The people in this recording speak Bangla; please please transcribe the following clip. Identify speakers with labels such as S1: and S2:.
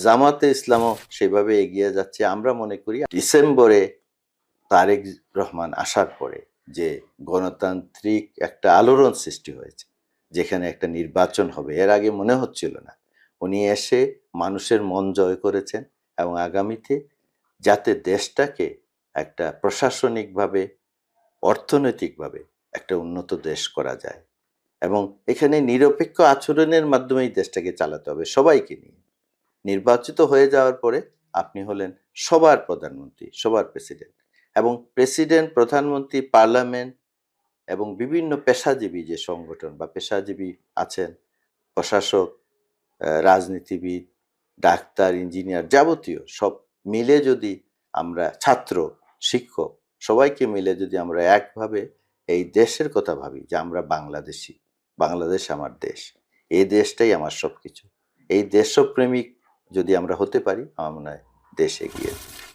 S1: জামাতে ইসলামও সেভাবে এগিয়ে যাচ্ছে। আমরা মনে করি ডিসেম্বরে তারেক রহমান আসার পরে যে গণতান্ত্রিক একটা আলোড়ন সৃষ্টি হয়েছে, যেখানে একটা নির্বাচন হবে, এর আগে মনে হচ্ছিল না। উনি এসে মানুষের মন জয় করেছেন এবং আগামীতে যাতে দেশটাকে একটা প্রশাসনিকভাবে, অর্থনৈতিকভাবে একটা উন্নত দেশ করা যায় এবং এখানে নিরপেক্ষ আচরণের মাধ্যমে এই দেশটাকে চালাতে হবে সবাইকে নিয়ে। নির্বাচিত হয়ে যাওয়ার পরে আপনি হলেন সবার প্রধানমন্ত্রী, সবার প্রেসিডেন্ট, এবং প্রেসিডেন্ট, প্রধানমন্ত্রী, পার্লামেন্ট এবং বিভিন্ন পেশাজীবী যে সংগঠন বা পেশাজীবী আছেন, প্রশাসক, রাজনীতিবিদ, ডাক্তার, ইঞ্জিনিয়ার, যাবতীয় সব মিলে যদি আমরা, ছাত্র, শিক্ষক, সবাইকে মিলে যদি আমরা একভাবে এই দেশের কথা ভাবি যে আমরা বাংলাদেশি, বাংলাদেশ আমার দেশ, এই দেশটাই আমার সব কিছু, এই দেশপ্রেমিক যদি আমরা হতে পারি, আমার মনে হয় দেশ এগিয়ে যাবে।